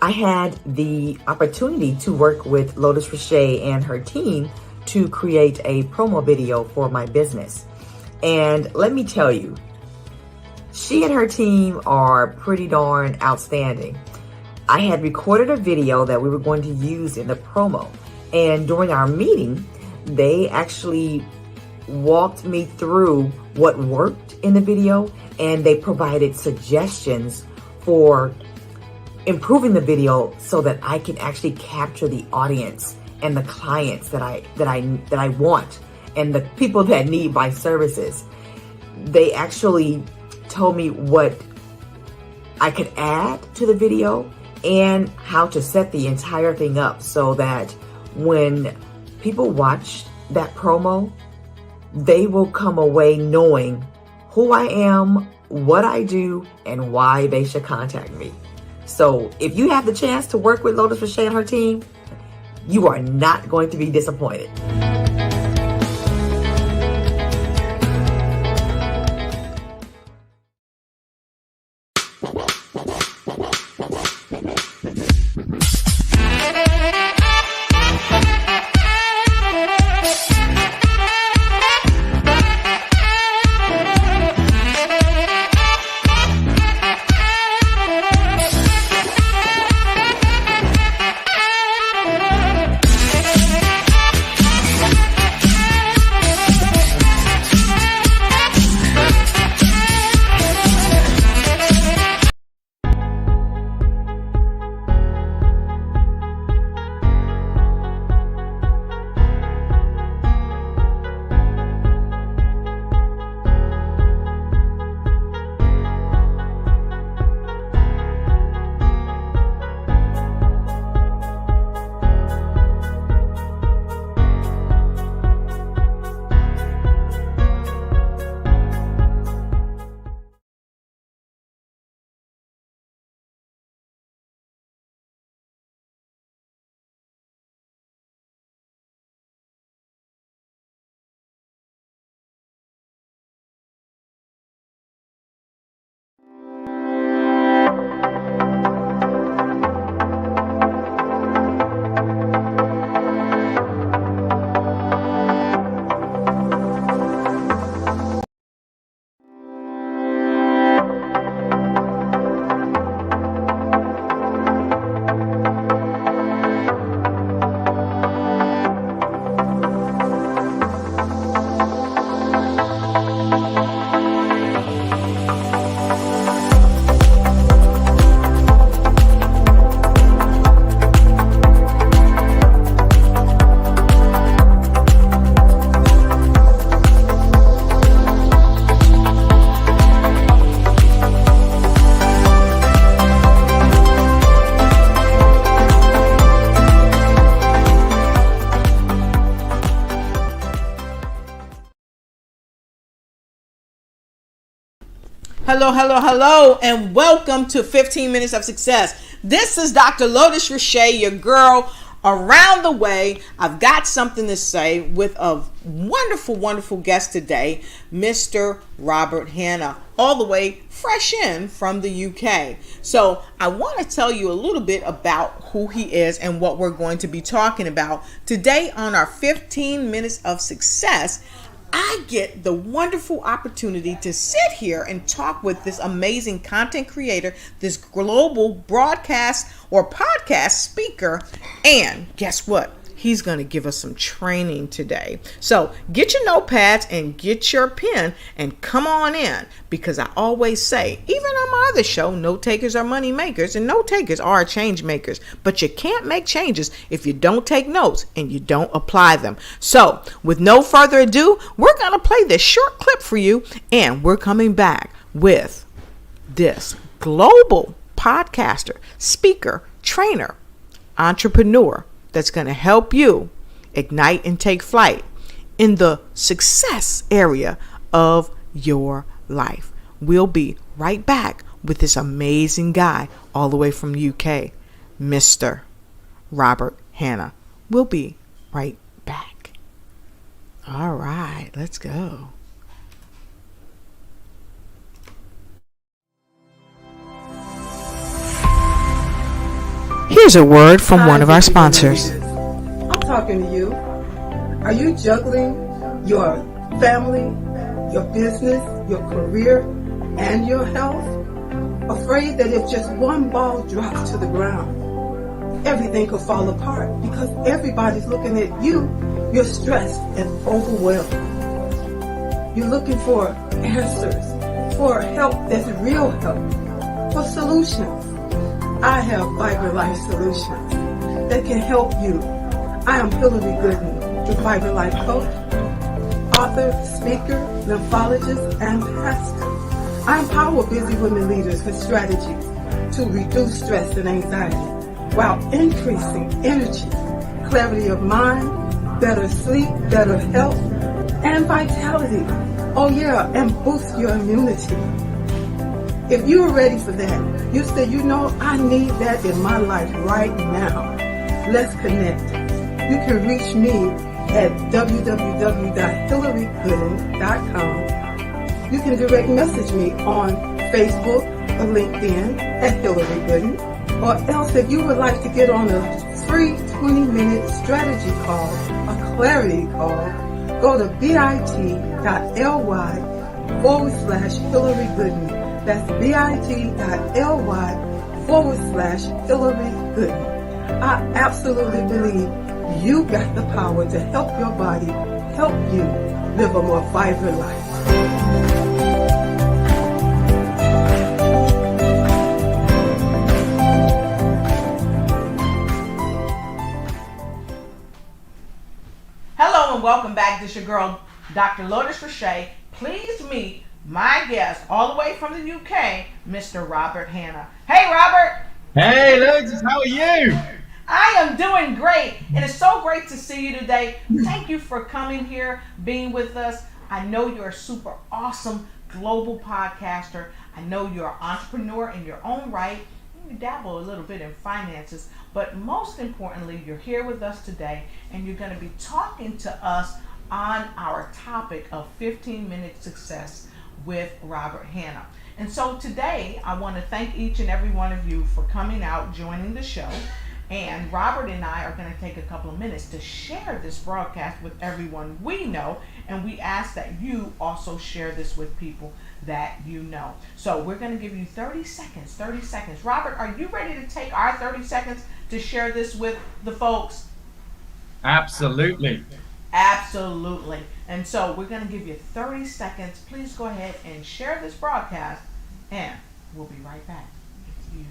I had the opportunity to work with Lotus Riche and her team to create a promo video for my business. And let me tell you, she and her team are pretty darn outstanding. I had recorded a video that we were going to use in the promo. And during our meeting, they actually walked me through what worked in the video, and they provided suggestions for improving the video so that I can actually capture the audience and the clients that I want and the people that need my services. They actually told me what I could add to the video and how to set the entire thing up so that when people watch that promo, they will come away knowing who I am, what I do, and why they should contact me. So if you have the chance to work with Lotus Riche and her team, you are not going to be disappointed. Hello, and welcome to 15 Minutes of Success. This is Dr. Lotus Riche, your girl around the way. I've got something to say with a wonderful guest today, Mr. Robert Hanna, all the way fresh in from the UK. So I want to tell you a little bit about who he is and what we're going to be talking about today on our 15 Minutes of Success. I get the wonderful opportunity to sit here and talk with this amazing content creator, this global broadcast or podcast speaker, and guess what? he's going to give us some training today. So get your notepads and get your pen and come on in, because I always say, even on my other show, note takers are money makers and note takers are change makers. But you can't make changes if you don't take notes and you don't apply them. So with no further ado, we're going to play this short clip for you, and we're coming back with this global podcaster, speaker, trainer, entrepreneur that's going to help you ignite and take flight in the success area of your life. We'll be right back with this amazing guy all the way from UK, Mr. Robert Hanna. We'll be right back. All right, let's go. Here's a word from one of our sponsors. I'm talking to you. Are you juggling your family, your business, your career, and your health? Afraid that if just one ball drops to the ground, everything could fall apart because everybody's looking at you. You're stressed and overwhelmed. You're looking for answers, for help that's real help, for solutions. I have Vibrant Life Solutions that can help you. I am Hillary Gooden, the Vibrant Life Coach, author, speaker, lymphologist, and pastor. I empower busy women leaders with strategies to reduce stress and anxiety while increasing energy, clarity of mind, better sleep, better health, and vitality. Oh yeah, and boost your immunity. If you're ready for that, you say, I need that in my life right now. Let's connect. You can reach me at www.hillarygooden.com. You can direct message me on Facebook or LinkedIn at Hillary Gooden. Or else, if you would like to get on a free 20-minute strategy call, a clarity call, go to bit.ly/Hillary Gooden. That's bit.ly/Hillary Gooden. I absolutely believe you got the power to help your body, help you live a more vibrant life. Hello and welcome back. This is your girl, Dr. Lotus Riche. Please meet my guest all the way from the UK, Mr. Robert Hanna. Hey, Robert. Hey, Lotus, how are you? I am doing great, and it's so great to see you today. Thank you for coming here, being with us. I know you're a super awesome global podcaster. I know you're an entrepreneur in your own right. You dabble a little bit in finances, but most importantly, you're here with us today, and you're going to be talking to us on our topic of 15-minute success with Robert Hanna. And so today, I want to thank each and every one of you for coming out, joining the show. And Robert and I are going to take a couple of minutes to share this broadcast with everyone we know. And we ask that you also share this with people that you know. So we're going to give you 30 seconds. 30 seconds. Robert, are you ready to take our 30 seconds to share this with the folks? Absolutely. Absolutely. And so we're going to give you 30 seconds. Please go ahead and share this broadcast, and we'll be right back with you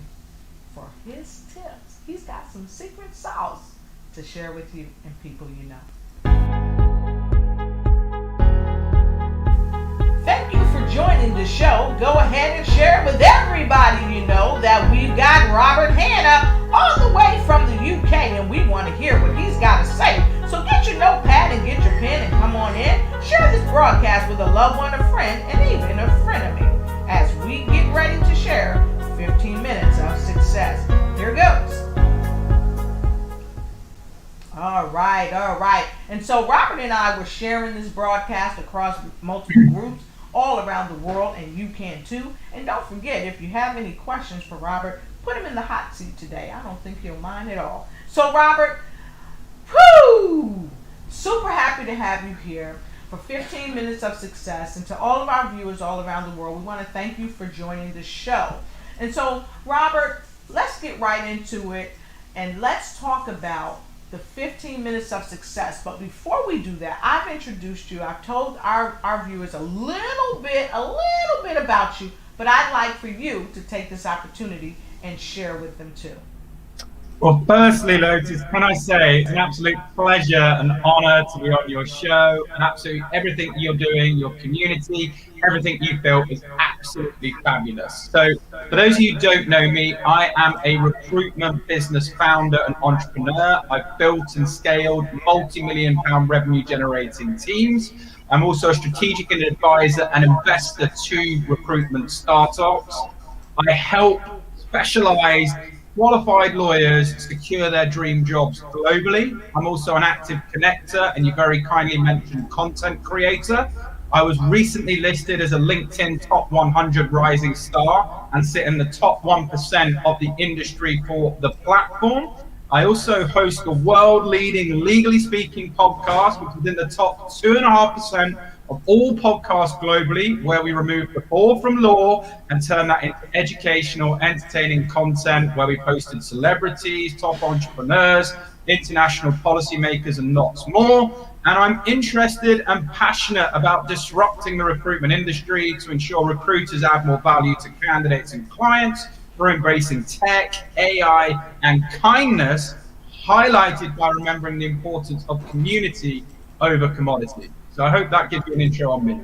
for his tips. He's got some secret sauce to share with you and people you know. Thank you for joining the show. Go ahead and share it with everybody you know that we've got Robert Hanna all the way from the UK, and we want to hear what he's got to say. So get your notepad and get your pen and come on in. Share this broadcast with a loved one, a friend, and even a frenemy as we get ready to share 15 minutes of success. Here goes. All right. And so Robert and I were sharing this broadcast across multiple groups all around the world, and you can too. And don't forget, if you have any questions for Robert, put him in the hot seat today. I don't think he'll mind at all. So Robert, super happy to have you here for 15 minutes of success. And to all of our viewers all around the world, we want to thank you for joining the show. And so Robert, let's get right into it, and let's talk about the 15 minutes of success. But before we do that, I've introduced you. I've told our viewers a little bit about you, but I'd like for you to take this opportunity and share with them too. Well, firstly, Lotus, can I say it's an absolute pleasure and honor to be on your show, and absolutely everything you're doing, your community, everything you built is absolutely fabulous. So for those of you who don't know me, I am a recruitment business founder and entrepreneur. I've built and scaled multi-million-pound revenue generating teams. I'm also a strategic and advisor and investor to recruitment startups. I help specialized qualified lawyers secure their dream jobs globally. I'm also an active connector, and you very kindly mentioned content creator. I was recently listed as a LinkedIn top 100 rising star and sit in the top 1% of the industry for the platform. I also host a world-leading Legally Speaking podcast, which is in the top 2.5% of all podcasts globally, where we remove the ball from law and turn that into educational, entertaining content, where we posted celebrities, top entrepreneurs, international policymakers, and lots more. And I'm interested and passionate about disrupting the recruitment industry to ensure recruiters add more value to candidates and clients. We're embracing tech, AI, and kindness, highlighted by remembering the importance of community over commodity. So I hope that gives you an intro on me.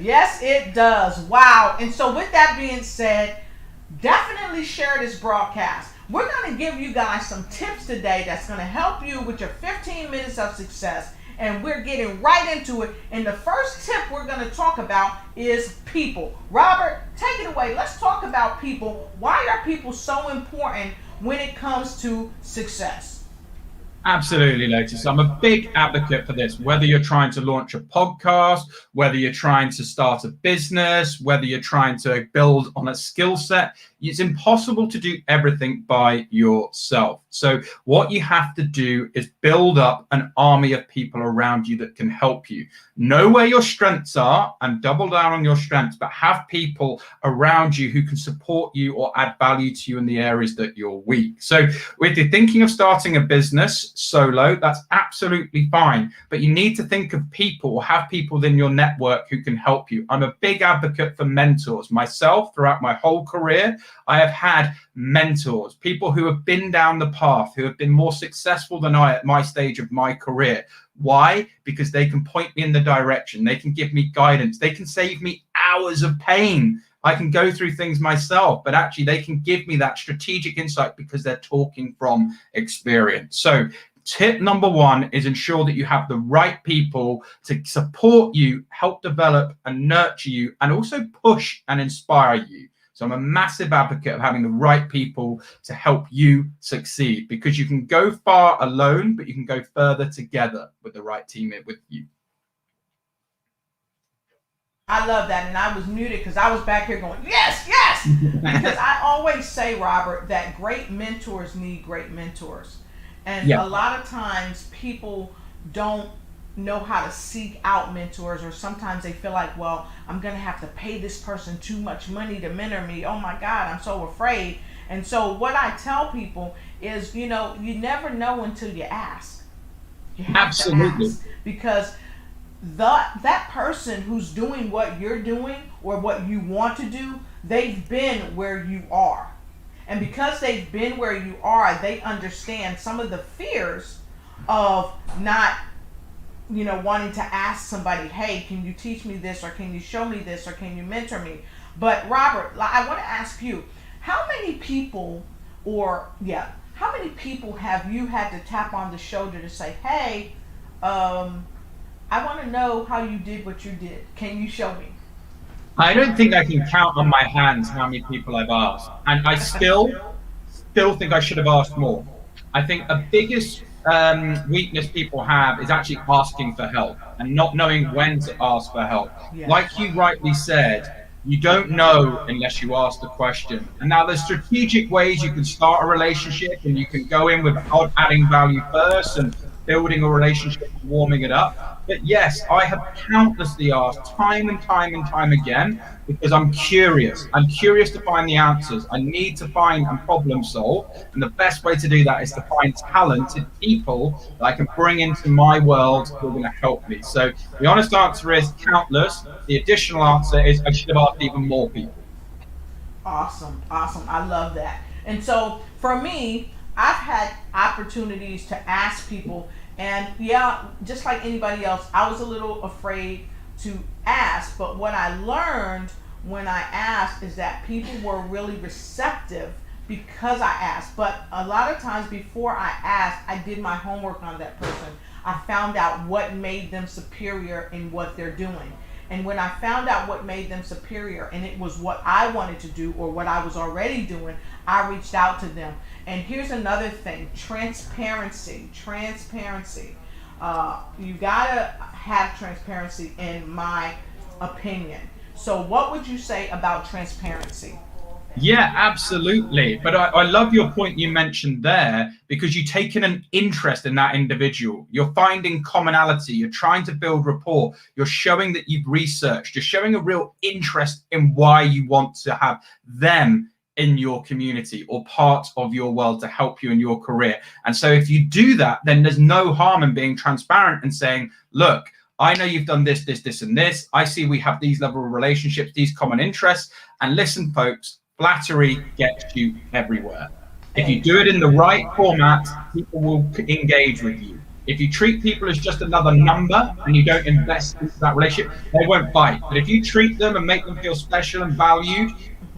Yes, it does. Wow. And so with that being said, definitely share this broadcast. We're going to give you guys some tips today that's going to help you with your 15 minutes of success. And we're getting right into it. And the first tip we're going to talk about is people. Robert, take it away. Let's talk about people. Why are people so important when it comes to success? Absolutely, Lotus. I'm a big advocate for this. Whether you're trying to launch a podcast, whether you're trying to start a business, whether you're trying to build on a skill set, it's impossible to do everything by yourself. So what you have to do is build up an army of people around you that can help you. Know where your strengths are and double down on your strengths, but have people around you who can support you or add value to you in the areas that you're weak. So if you're thinking of starting a business solo, that's absolutely fine. But you need to think of people or have people within your network who can help you. I'm a big advocate for mentors. Myself, throughout my whole career, I have had mentors, people who have been down the path, who have been more successful than I at my stage of my career. Why? Because they can point me in the direction. They can give me guidance. They can save me hours of pain. I can go through things myself, but actually they can give me that strategic insight because they're talking from experience. So tip number one is ensure that you have the right people to support you, help develop and nurture you, and also push and inspire you. So I'm a massive advocate of having the right people to help you succeed, because you can go far alone, but you can go further together with the right team with you. I love that. And I was muted because I was back here going, yes, yes. Because I always say, Robert, that great mentors need great mentors. And a lot of times people don't know how to seek out mentors, or sometimes they feel like, well, I'm going to have to pay this person too much money to mentor me. Oh my God, I'm so afraid. And so what I tell people is, you know, you never know until you ask. You have to ask, because that person who's doing what you're doing or what you want to do, they've been where you are. And because they've been where you are, they understand some of the fears of not, you know, wanting to ask somebody, hey, can you teach me this, or can you show me this, or can you mentor me? But Robert, I want to ask you, how many people have you had to tap on the shoulder to say, hey, I want to know how you did what you did. Can you show me? I don't think I can count on my hands how many people I've asked. And I still think I should have asked more. I think the biggest weakness people have is actually asking for help and not knowing when to ask for help. Yes. Like you rightly said, you don't know unless you ask the question. And now there's strategic ways you can start a relationship, and you can go in with adding value first and building a relationship, warming it up. But yes, I have countlessly asked time and time and time again, because I'm curious. I'm curious to find the answers. I need to find and problem solve. And the best way to do that is to find talented people that I can bring into my world who are going to help me. So the honest answer is countless. The additional answer is I should have asked even more people. Awesome, awesome. I love that. And so for me, I've had opportunities to ask people, and yeah, just like anybody else, I was a little afraid to ask. But what I learned when I asked is that people were really receptive because I asked. But a lot of times before I asked, I did my homework on that person. I found out what made them superior in what they're doing. And when I found out what made them superior, and it was what I wanted to do or what I was already doing, I reached out to them. And here's another thing: transparency. Transparency. You gotta have transparency, in my opinion. So, what would you say about transparency? Yeah, absolutely. But I love your point you mentioned there, because you've taken an interest in that individual. You're finding commonality. You're trying to build rapport. You're showing that you've researched. You're showing a real interest in why you want to have them in your community or part of your world to help you in your career. And so if you do that, then there's no harm in being transparent and saying, look, I know you've done this, this, this, and this. I see we have these level of relationships, these common interests. And listen, folks, flattery gets you everywhere. If you do it in the right format, people will engage with you. If you treat people as just another number and you don't invest into that relationship, they won't bite. But if you treat them and make them feel special and valued,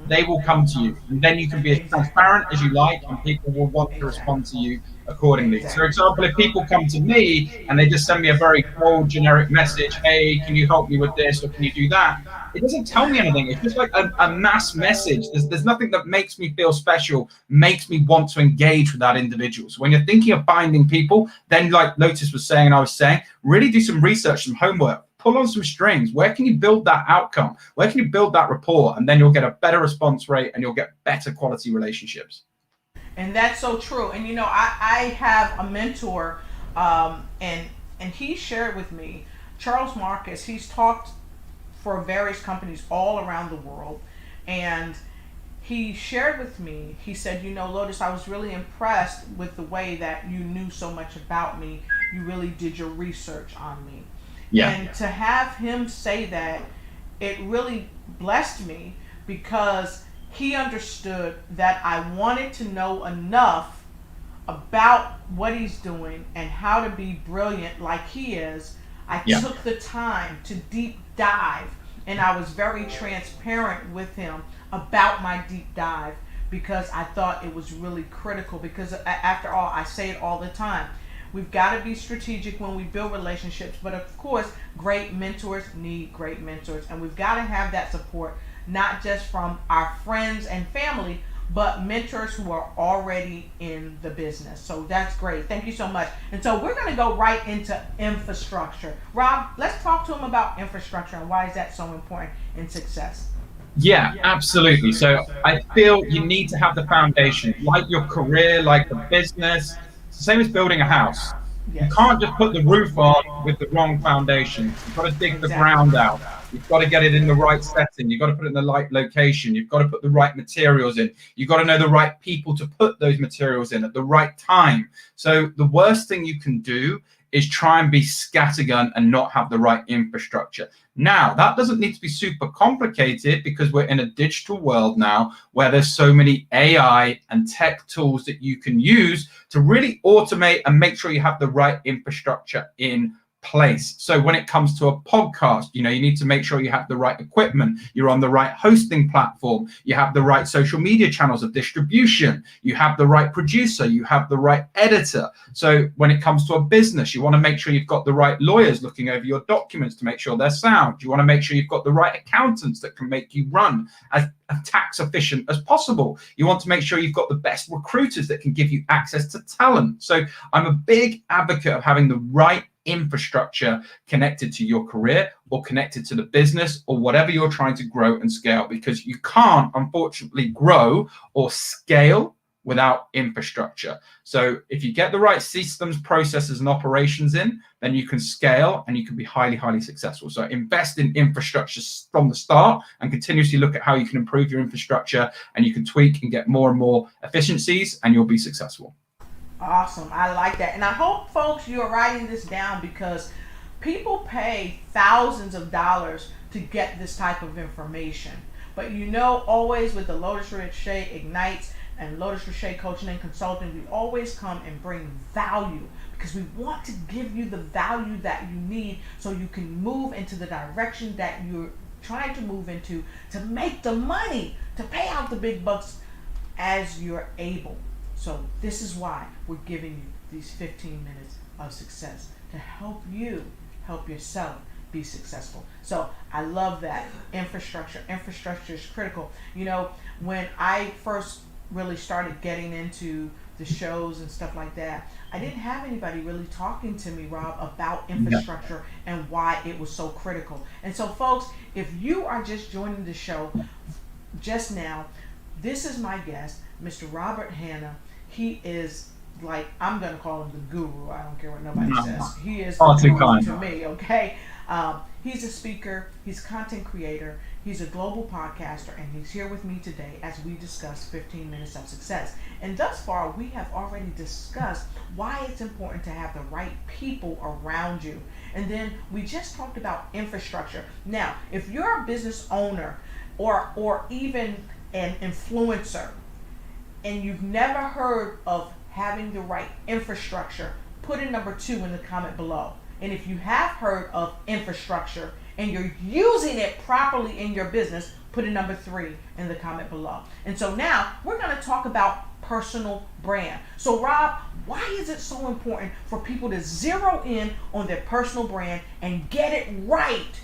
they will come to you. And then you can be as transparent as you like, and people will want to respond to you accordingly. So, for example, if people come to me and they just send me a very cold, generic message, hey, can you help me with this, or can you do that? It doesn't tell me anything. It's just like a mass message. There's nothing that makes me feel special, makes me want to engage with that individual. So when you're thinking of finding people, then like Lotus was saying and I was saying, really do some research, some homework. Pull on some strings. Where can you build that outcome? Where can you build that rapport? And then you'll get a better response rate and you'll get better quality relationships. And that's so true. And you know, I have a mentor, and he shared with me, Charles Marcus. He's talked for various companies all around the world, and he shared with me, he said, you know, Lotus, I was really impressed with the way that you knew so much about me. You really did your research on me. Yeah. And to have him say that, it really blessed me, because he understood that I wanted to know enough about what he's doing and how to be brilliant like he is. I took the time to deep dive, and I was very transparent with him about my deep dive, because I thought it was really critical. Because after all, I say it all the time, we've got to be strategic when we build relationships, but of course, great mentors need great mentors, and we've got to have that support, not just from our friends and family, but mentors who are already in the business. So that's great. Thank you so much. And so we're going to go right into infrastructure. Rob, let's talk to him about infrastructure and why is that so important in success. Yeah, absolutely. So I feel you need to have the foundation, like your career, like the business. It's the same as building a house. Yes. You can't just put the roof on with the wrong foundation. You've got to dig the ground out. You've got to get it in the right setting. You've got to put it in the right location. You've got to put the right materials in. You've got to know the right people to put those materials in at the right time. So the worst thing you can do is try and be scattergun and not have the right infrastructure. Now, that doesn't need to be super complicated, because we're in a digital world now where there's so many AI and tech tools that you can use to really automate and make sure you have the right infrastructure in place. So when it comes to a podcast, you know, you need to make sure you have the right equipment, you're on the right hosting platform, you have the right social media channels of distribution, you have the right producer, you have the right editor. So when it comes to a business, you want to make sure you've got the right lawyers looking over your documents to make sure they're sound. You want to make sure you've got the right accountants that can make you run as tax efficient as possible. You want to make sure you've got the best recruiters that can give you access to talent. So I'm a big advocate of having the right infrastructure connected to your career or connected to the business or whatever you're trying to grow and scale, because you can't, unfortunately, grow or scale without infrastructure. So if you get the right systems, processes, and operations in, then you can scale and you can be highly, highly successful. So invest in infrastructure from the start and continuously look at how you can improve your infrastructure, and you can tweak and get more and more efficiencies, and you'll be successful. Awesome. I like that. And I hope, folks, you're writing this down, because people pay thousands of dollars to get this type of information. But always with the Lotus Riche Ignites and Lotus Riche Coaching and Consulting, we always come and bring value, because we want to give you the value that you need so you can move into the direction that you're trying to move into, to make the money, to pay out the big bucks as you're able. So this is why we're giving you these 15 minutes of success, to help you help yourself be successful. So I love that. Infrastructure is critical. When I first really started getting into the shows and stuff like that, I didn't have anybody really talking to me, Rob, about infrastructure and why it was so critical. And so, folks, if you are just joining the show just now, this is my guest, Mr. Robert Hanna. He is, like, I'm going to call him the guru. I don't care what nobody says. He is the guru to me, okay? He's a speaker. He's a content creator. He's a global podcaster, and he's here with me today as we discuss 15 minutes of success. And thus far, we have already discussed why it's important to have the right people around you. And then we just talked about infrastructure. Now, if you're a business owner or even an influencer, and you've never heard of having the right infrastructure, put in number 2 in the comment below. And if you have heard of infrastructure and you're using it properly in your business, put in number 3 in the comment below. And so now we're going to talk about personal brand. So Rob, why is it so important for people to zero in on their personal brand and get it right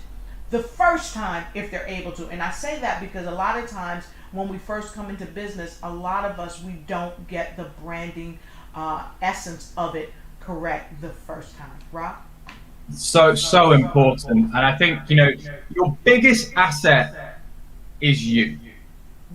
the first time if they're able to? And I say that because a lot of times when we first come into business, a lot of us, we don't get the essence of it correct the first time. Rob? So important. And I think, your biggest asset is you.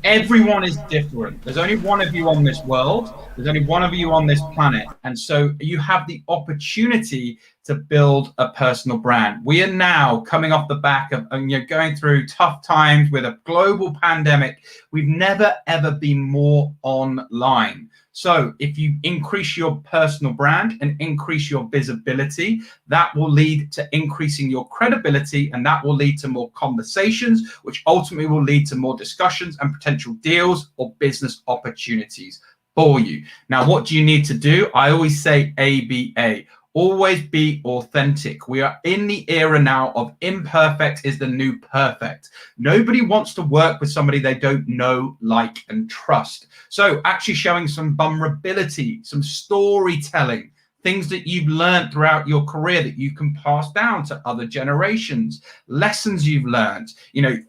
Everyone is different. There's only one of you on this world. There's only one of you on this planet. And so you have the opportunity to build a personal brand. We are now coming off the back of going through tough times with a global pandemic. We've never, ever been more online. So if you increase your personal brand and increase your visibility, that will lead to increasing your credibility, and that will lead to more conversations, which ultimately will lead to more discussions and potential deals or business opportunities for you. Now, what do you need to do? I always say ABA. Always be authentic. We are in the era now of imperfect is the new perfect. Nobody wants to work with somebody they don't know, like, and trust. So actually showing some vulnerability, some storytelling, things that you've learned throughout your career that you can pass down to other generations, lessons you've learned,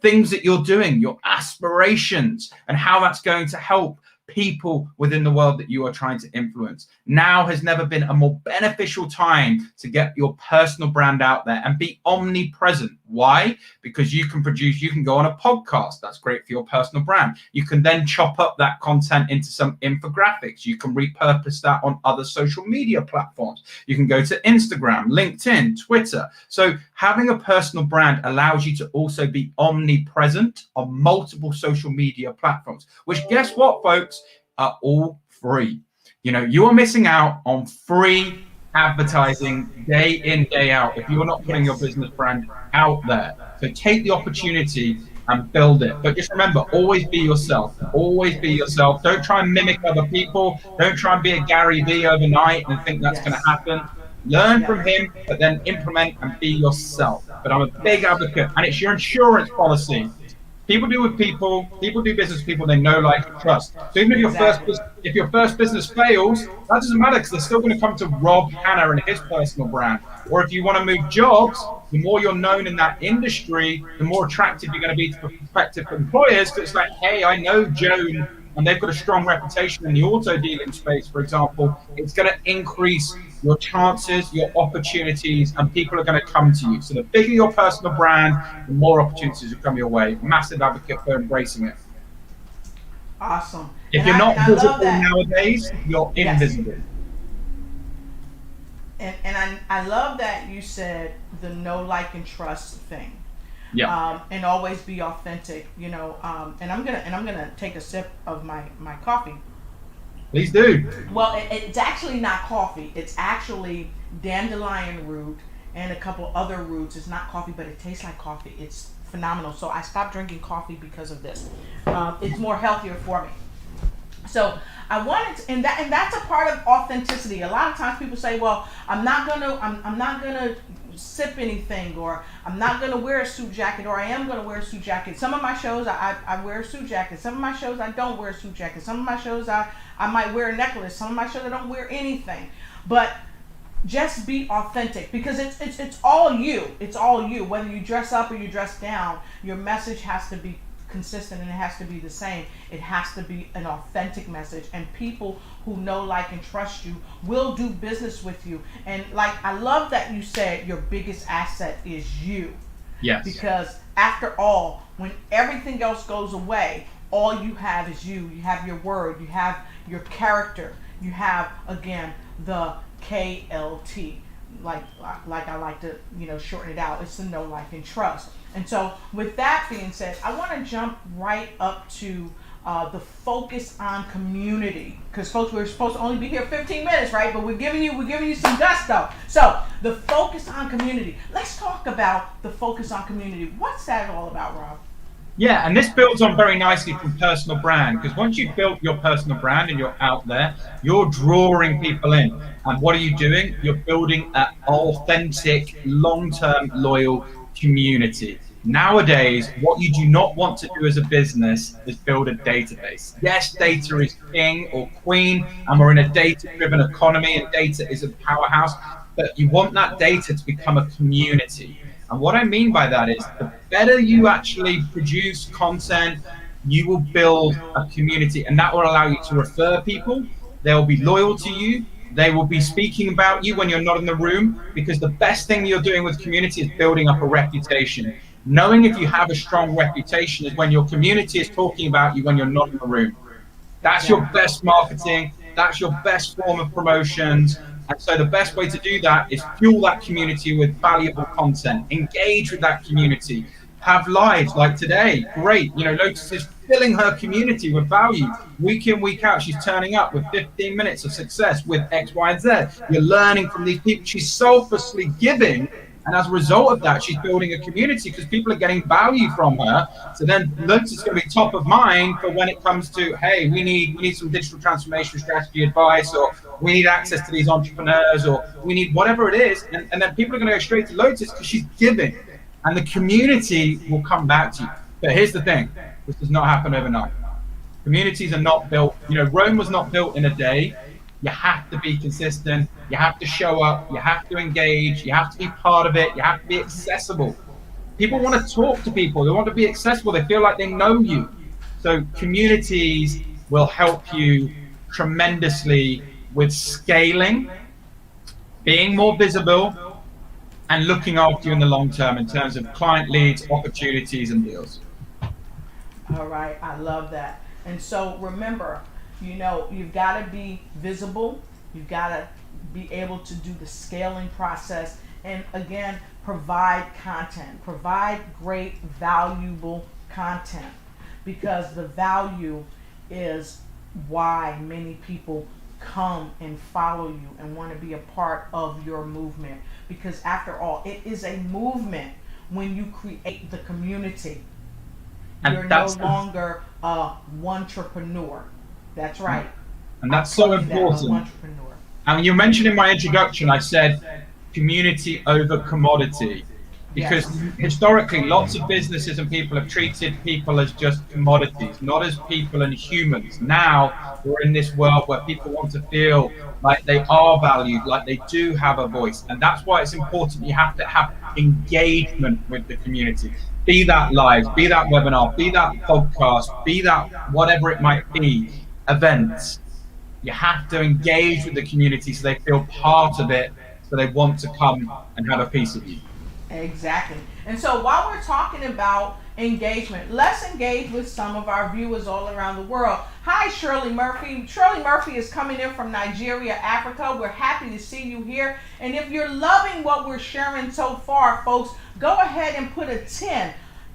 things that you're doing, your aspirations, and how that's going to help people within the world that you are trying to influence. Now has never been a more beneficial time to get your personal brand out there and be omnipresent. Why? Because you can go on a podcast. That's great for your personal brand. You can then chop up that content into some infographics. You can repurpose that on other social media platforms. You can go to Instagram, LinkedIn, Twitter. So having a personal brand allows you to also be omnipresent on multiple social media platforms, which, guess what, folks, are all free. You are missing out on free advertising day in, day out if you're not putting your business brand out there. So take the opportunity and build it. But just remember, always be yourself. Always be yourself. Don't try and mimic other people. Don't try and be a Gary Vee overnight and think that's going to happen. Learn from him, but then implement and be yourself. But I'm a big advocate, and it's your insurance policy. People do business with people they know, like, and trust. So even if your first business fails, that doesn't matter, because they're still going to come to Rob Hanna and his personal brand. Or if you want to move jobs, the more you're known in that industry, the more attractive you're going to be to prospective employers. Because it's like, hey, I know Joan, and they've got a strong reputation in the auto dealing space, for example. It's going to increase your chances, your opportunities, and people are going to come to you. So the bigger your personal brand, the more opportunities will come your way. Massive advocate for embracing it. Awesome. If And you're not I love visible that. nowadays, you're Yes. invisible. And I love that you said the know, like, and trust thing. Yeah, And always be authentic, and I'm gonna take a sip of my coffee. please do. Well, it's actually not coffee. It's actually dandelion root and a couple other roots. It's not coffee, but it tastes like coffee. It's phenomenal. So I stopped drinking coffee because of this. It's more healthier for me. So I wanted to, and that's a part of authenticity. A lot of times people say, "Well, I'm not gonna sip anything, or I'm not gonna wear a suit jacket, or I am gonna wear a suit jacket." Some of my shows I wear a suit jacket. Some of my shows I don't wear a suit jacket. Some of my shows I might wear a necklace. Some of my shows I don't wear anything. But just be authentic, because it's all you. It's all you. Whether you dress up or you dress down, your message has to be consistent, and it has to be the same. It has to be an authentic message, and people who know, like, and trust you will do business with you. And like, I love that you said your biggest asset is you. Yes. Because after all, when everything else goes away, all you have is you. You have your word, you have your character, you have, again, the KLT. Like I like to, shorten it out. It's the know, like, and trust. And so with that being said, I want to jump right up to the focus on community, because folks, we're supposed to only be here 15 minutes, right? But we're giving you some gusto. So the focus on community. Let's talk about the focus on community. What's that all about, Rob? Yeah, and this builds on very nicely from personal brand, because once you've built your personal brand and you're out there, you're drawing people in. And what are you doing? You're building an authentic, long-term, loyal community. Nowadays, what you do not want to do as a business is build a database. Yes, data is king or queen, and we're in a data-driven economy, and data is a powerhouse, but you want that data to become a community. And what I mean by that is, the better you actually produce content, you will build a community, and that will allow you to refer people. They'll be loyal to you. They will be speaking about you when you're not in the room, because the best thing you're doing with community is building up a reputation. Knowing if you have a strong reputation is when your community is talking about you when you're not in the room. That's your best marketing. That's your best form of promotions. And so the best way to do that is fuel that community with valuable content. Engage with that community. Have lives like today. Great. Lotus is filling her community with value. Week in, week out, she's turning up with 15 minutes of success with X, Y, and Z. You're learning from these people. She's selflessly giving. And as a result of that, she's building a community because people are getting value from her. So then Lotus is going to be top of mind for when it comes to, hey, we need some digital transformation strategy advice, or we need access to these entrepreneurs, or we need whatever it is. And then people are going to go straight to Lotus because she's giving. And the community will come back to you. But here's the thing, this does not happen overnight. Communities are not built, Rome was not built in a day. You have to be consistent. You have to show up. You have to engage. You have to be part of it. You have to be accessible. People want to talk to people. They want to be accessible. They feel like they know you. So communities will help you tremendously with scaling, being more visible, and looking after you in the long term in terms of client leads, opportunities, and deals. All right, I love that. And so remember, you've got to be visible. You've got to be able to do the scaling process. And again, provide content. Provide great, valuable content. Because the value is why many people come and follow you and want to be a part of your movement. Because after all, it is a movement when you create the community. You're no longer a one-entrepreneur. That's right. And that's so important. And you mentioned in my introduction, I said community over commodity. Because historically, lots of businesses and people have treated people as just commodities, not as people and humans. Now, we're in this world where people want to feel like they are valued, like they do have a voice. And that's why it's important. You have to have engagement with the community. Be that live, be that webinar, be that podcast, be that whatever it might be, events. You have to engage with the community so they feel part of it, so they want to come and have a piece of you. Exactly. And so while we're talking about engagement. Let's engage with some of our viewers all around the world. Hi, Shirley Murphy. Shirley Murphy is coming in from Nigeria, Africa. We're happy to see you here. And if you're loving what we're sharing so far, folks, go ahead and put a 10.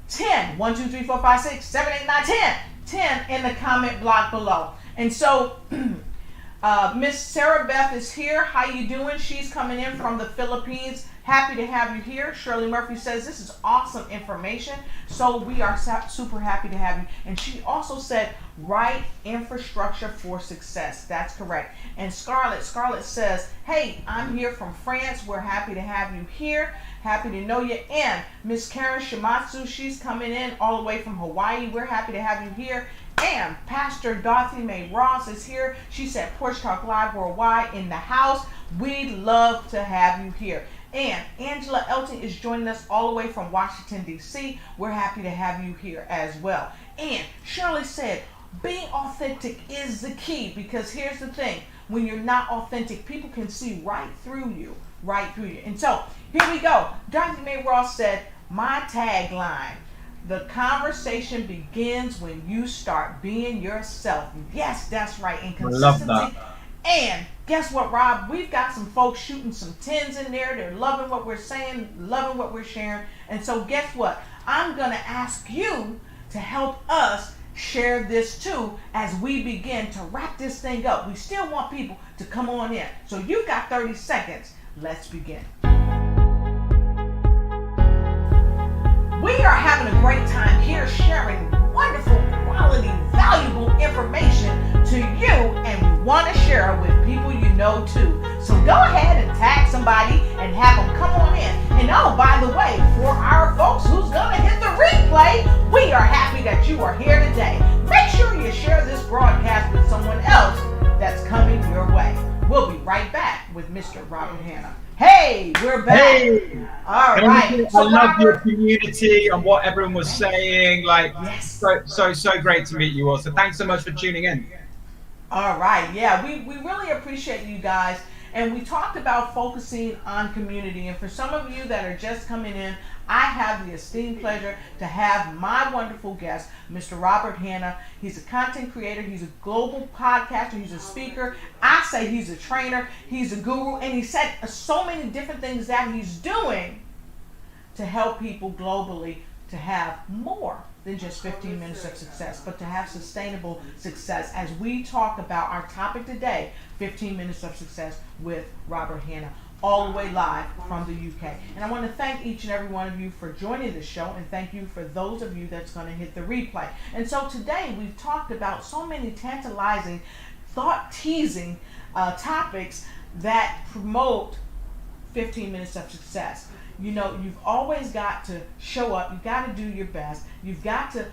10. 1, 2, 3, 4, 5, 6, 7, 8, 9, 10. 10 in the comment block below. And so Miss Sarah Beth is here. How you doing? She's coming in from the Philippines. Happy to have you here. Shirley Murphy says this is awesome information. So we are super happy to have you. And she also said right infrastructure for success. That's correct. And Scarlett says, hey, I'm here from France. We're happy to have you here. Happy to know you. And Miss Karen Shimatsu, she's coming in all the way from Hawaii. We're happy to have you here. And Pastor Dorothy Mae Ross is here. She said Porch Talk Live Worldwide in the house. We'd love to have you here. And Angela Elton is joining us all the way from Washington, D.C. We're happy to have you here as well. And Shirley said, being authentic is the key, because here's the thing. When you're not authentic, people can see right through you. Right through you. And so, here we go. Dorothy Mae Ross said, my tagline, the conversation begins when you start being yourself. Yes, that's right. And consistency. I love that. And guess what, Rob? We've got some folks shooting some 10s in there. They're loving what we're saying, loving what we're sharing. And so guess what? I'm going to ask you to help us share this too as we begin to wrap this thing up. We still want people to come on in. So you've got 30 seconds. Let's begin. We are having a great time here sharing wonderful, quality, valuable information to you, and we want to share it with people you know too. So go ahead and tag somebody and have them come on in. And oh, by the way, for our folks who's going to hit the replay, we are happy that you are here today. Make sure you share this broadcast with someone else that's coming your way. We'll be right back with Mr. Robert Hanna. Hey, we're back. Hey, all right. I love your community and what everyone was saying. Like, yes. so great to meet you all. So thanks so much for tuning in. All right. Yeah, we really appreciate you guys. And we talked about focusing on community. And for some of you that are just coming in, I have the esteemed pleasure to have my wonderful guest, Mr. Robert Hanna. He's a content creator. He's a global podcaster. He's a speaker. I say he's a trainer. He's a guru. And he said so many different things that he's doing to help people globally to have more than just 15 minutes of success, but to have sustainable success. As we talk about our topic today, 15 minutes of success with Robert Hanna, all the way live from the UK. And I want to thank each and every one of you for joining the show, and thank you for those of you that's going to hit the replay. And so today we've talked about so many tantalizing, thought-teasing topics that promote 15 minutes of success. You know, you've always got to show up. You've got to do your best. You've got to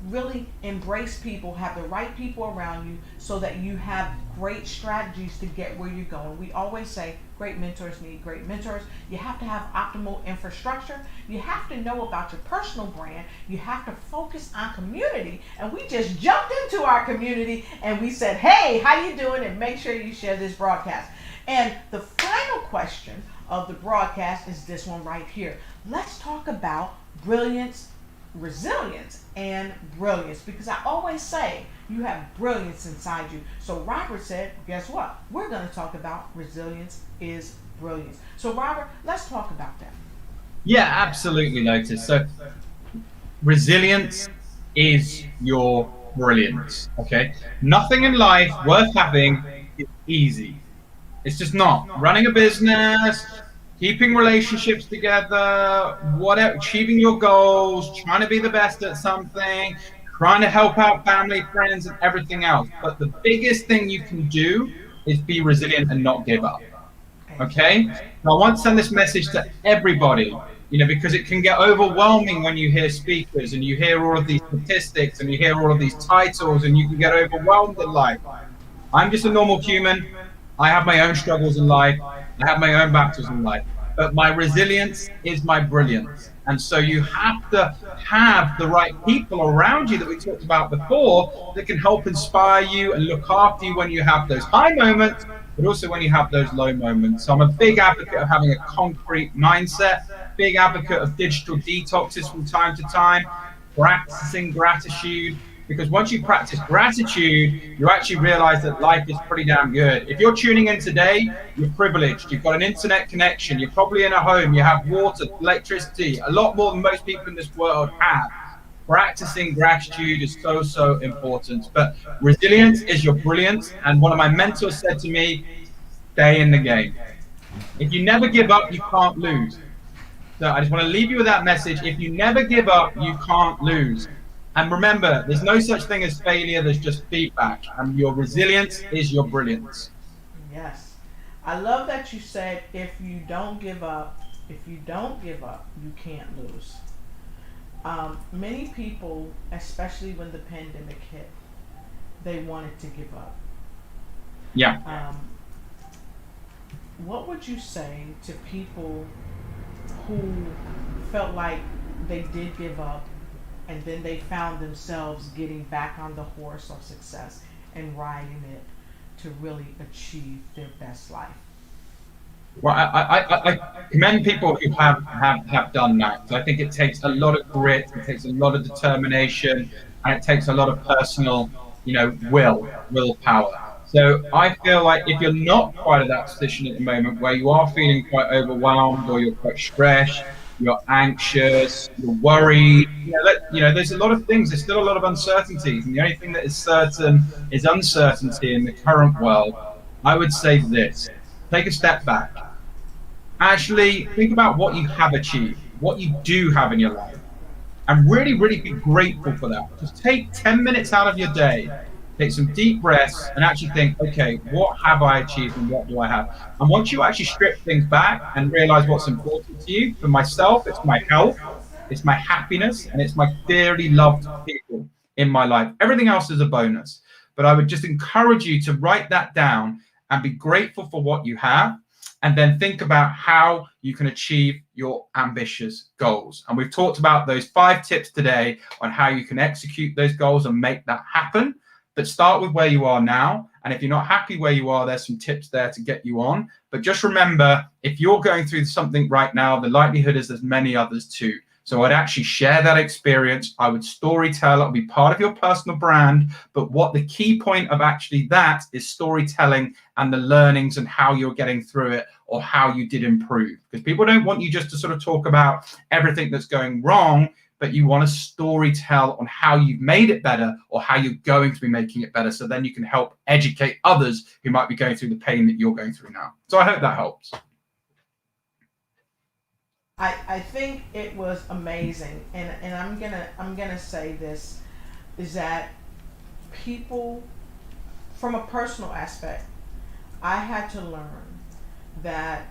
really embrace people, have the right people around you so that you have great strategies to get where you're going. We always say great mentors need great mentors. You have to have optimal infrastructure. You have to know about your personal brand. You have to focus on community. And we just jumped into our community and we said, hey, how you doing? And make sure you share this broadcast. And the final question of the broadcast is this one right here. Let's talk about brilliance, resilience, and brilliance, because I always say you have brilliance inside you. So Robert said, guess what? We're going to talk about resilience is brilliance. So Robert, let's talk about that. Yeah, absolutely, Lotus. So resilience is your brilliance, okay? Nothing in life worth having is easy. It's just not. Running a business, keeping relationships together, whatever, achieving your goals, trying to be the best at something, trying to help out family, friends, and everything else. But the biggest thing you can do is be resilient and not give up. Okay? Now, I want to send this message to everybody, you know, because it can get overwhelming when you hear speakers and you hear all of these statistics and you hear all of these titles and you can get overwhelmed in life. I'm just a normal human. I have my own struggles in life. I have my own battles in life. But my resilience is my brilliance. And so you have to have the right people around you that we talked about before that can help inspire you and look after you when you have those high moments, but also when you have those low moments. So I'm a big advocate of having a concrete mindset, big advocate of digital detoxes from time to time, practicing gratitude, because once you practice gratitude, you actually realize that life is pretty damn good. If you're tuning in today, you're privileged. You've got an internet connection. You're probably in a home. You have water, electricity, a lot more than most people in this world have. Practicing gratitude is so, so important. But resilience is your brilliance. And one of my mentors said to me, stay in the game. If you never give up, you can't lose. So I just want to leave you with that message. If you never give up, you can't lose. And remember, there's no such thing as failure. There's just feedback. And your resilience is your brilliance. Yes. I love that you said, if you don't give up, you can't lose. Many people, especially when the pandemic hit, they wanted to give up. Yeah. What would you say to people who felt like they did give up and then they found themselves getting back on the horse of success and riding it to really achieve their best life? Well, I commend people who have done that. So I think it takes a lot of grit, it takes a lot of determination, and it takes a lot of personal, willpower. So I feel like if you're not quite at that position at the moment where you are feeling quite overwhelmed, or you're quite stressed, you're anxious, you're worried, there's a lot of things. There's still a lot of uncertainties, and the only thing that is certain is uncertainty in the current world. I would say this: take a step back. Actually think about what you have achieved, what you do have in your life, and really, really be grateful for that. Just take 10 minutes out of your day, take some deep breaths, and actually think, okay, what have I achieved and what do I have? And once you actually strip things back and realize what's important to you, for myself, it's my health, it's my happiness, and it's my dearly loved people in my life. Everything else is a bonus. But I would just encourage you to write that down and be grateful for what you have, and then think about how you can achieve your ambitious goals. And we've talked about those 5 tips today on how you can execute those goals and make that happen. But start with where you are now. And if you're not happy where you are, there's some tips there to get you on. But just remember, if you're going through something right now, the likelihood is there's many others too. So I'd actually share that experience. I would storytell. It'll be part of your personal brand. But what the key point of actually that is storytelling and the learnings and how you're getting through it, or how you did improve. Because people don't want you just to sort of talk about everything that's going wrong, but you want to storytell on how you've made it better, or how you're going to be making it better. So then you can help educate others who might be going through the pain that you're going through now. So I hope that helps. I think it was amazing, and I'm gonna say this, is that people, from a personal aspect, I had to learn that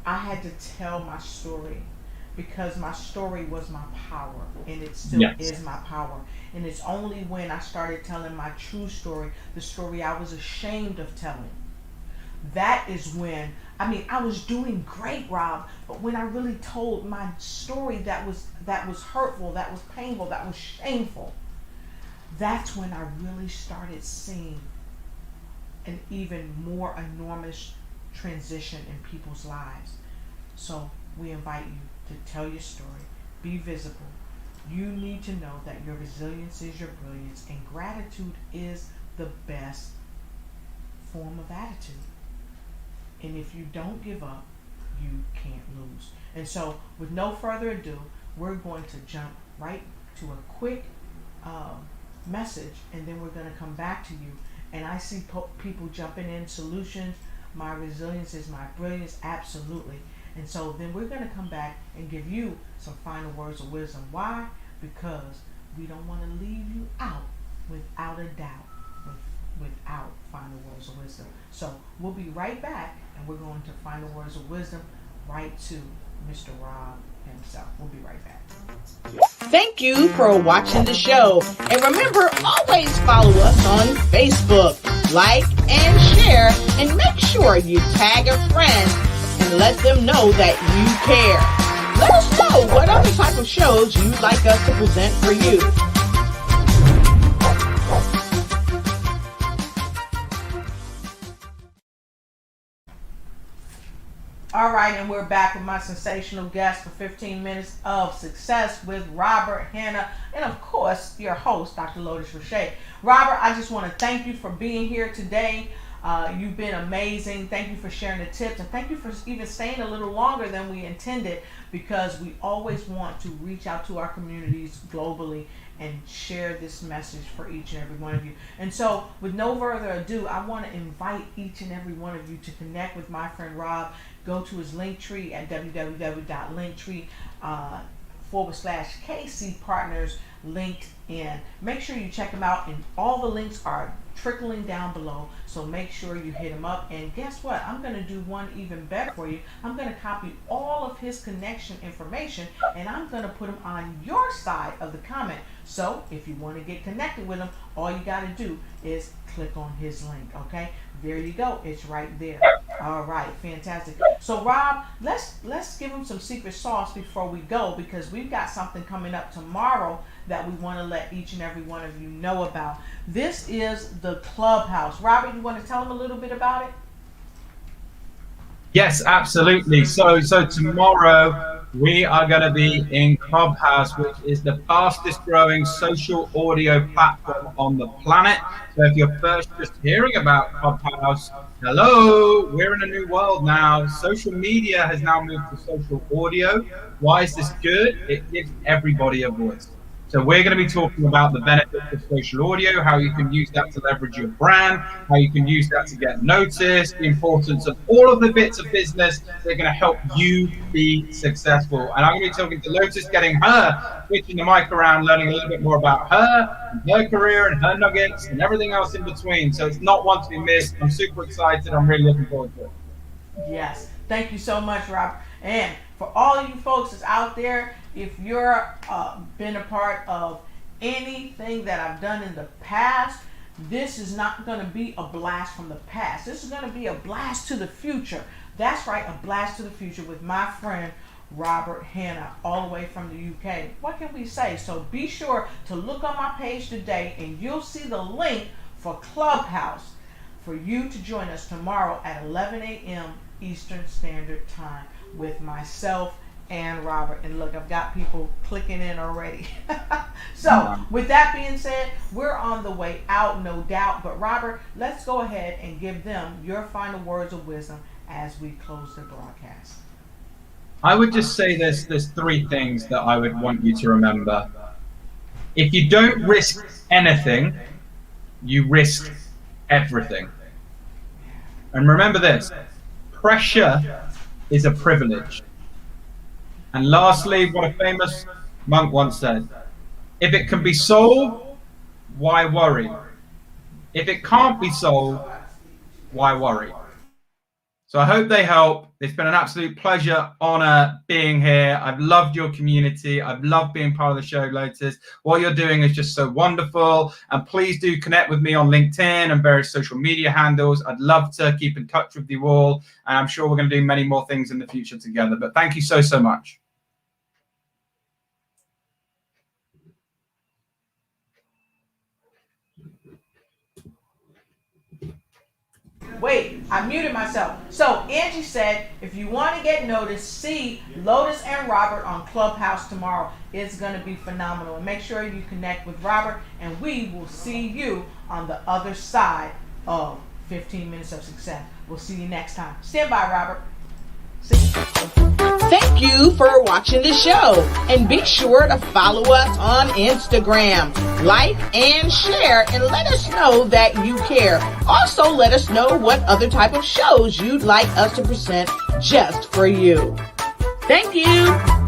I had to tell my story, because my story was my power, and it still is my power. And it's only when I started telling my true story, the story I was ashamed of telling, that is when, I was doing great, Rob, but when I really told my story that was hurtful, that was painful, that was shameful, that's when I really started seeing an even more enormous transition in people's lives. So we invite you to tell your story, be visible. You need to know that your resilience is your brilliance, and gratitude is the best form of attitude. And if you don't give up, you can't lose. And so, with no further ado, we're going to jump right to a quick message, and then we're going to come back to you. And I see people jumping in solutions. My resilience is my brilliance, absolutely. And so then we're going to come back and give you some final words of wisdom. Why? Because we don't want to leave you out without a doubt, without final words of wisdom. So we'll be right back, and we're going to final words of wisdom right to Mr. Rob himself. We'll be right back. Thank you for watching the show. And remember, always follow us on Facebook. Like and share, and make sure you tag a friend and let them know that you care. Let us know what other type of shows you'd like us to present for you. All All right, and we're back with my sensational guest for 15 minutes of success with Robert, Hanna, and of course, your host, Dr. Lotus Riche. Robert, I just want to thank you for being here today. You've been amazing. Thank you for sharing the tips, and thank you for even staying a little longer than we intended, because we always want to reach out to our communities globally and share this message for each and every one of you. And so, with no further ado, I want to invite each and every one of you to connect with my friend Rob. Go to his link tree at www.linktree/KC Partners LinkedIn. Make sure you check him out, and all the links are trickling down below, so make sure you hit him up. And guess what? I'm going to do one even better for you. I'm going to copy all of his connection information, and I'm going to put him on your side of the comment. So if you want to get connected with him, all you got to do is click on his link. Okay, there you go. It's right there. All right, fantastic. So Rob, let's give him some secret sauce before we go, because we've got something coming up tomorrow that we want to let each and every one of you know about. This is the Clubhouse. Robert, you want to tell them a little bit about it? Yes, absolutely. So tomorrow we are going to be in Clubhouse, which is the fastest growing social audio platform on the planet. So if you're first just hearing about Clubhouse, hello, we're in a new world now. Social media has now moved to social audio. Why is this good? It gives everybody a voice. So we're going to be talking about the benefits of social audio, how you can use that to leverage your brand, how you can use that to get noticed, the importance of all of the bits of business that are going to help you be successful. And I'm going to be talking to Lotus, getting her, switching the mic around, learning a little bit more about her, and her career and her nuggets and everything else in between. So it's not one to be missed. I'm super excited. I'm really looking forward to it. Yes. Thank you so much, Robert. And for all of you folks that's out there, if you're been a part of anything that I've done in the past, this is not going to be a blast from the past. This is going to be a blast to the future. That's right, a blast to the future with my friend Robert Hanna, all the way from the UK. What can we say? So be sure to look on my page today, and you'll see the link for Clubhouse for you to join us tomorrow at 11 a.m. Eastern Standard Time with myself and Robert. And look, I've got people clicking in already. So with that being said, we're on the way out, no doubt. But Robert, let's go ahead and give them your final words of wisdom as we close the broadcast. I would just say there's three things that I would want you to remember. If you don't risk anything, you risk everything. And remember this, pressure is a privilege. And lastly, what a famous monk once said, if it can be solved, why worry? If it can't be solved, why worry? So I hope they help. It's been an absolute pleasure, honor being here. I've loved your community. I've loved being part of the show, Lotus. What you're doing is just so wonderful. And please do connect with me on LinkedIn and various social media handles. I'd love to keep in touch with you all. And I'm sure we're going to do many more things in the future together. But thank you so, so much. Wait, I muted myself. So Angie said, if you want to get noticed, see Lotus and Robert on Clubhouse tomorrow. It's going to be phenomenal. And make sure you connect with Robert, and we will see you on the other side of 15 Minutes of Success. We'll see you next time. Stand by, Robert. Thank you for watching the show, and be sure to follow us on Instagram. Like and share, and let us know that you care. Also, let us know what other type of shows you'd like us to present just for you. Thank you.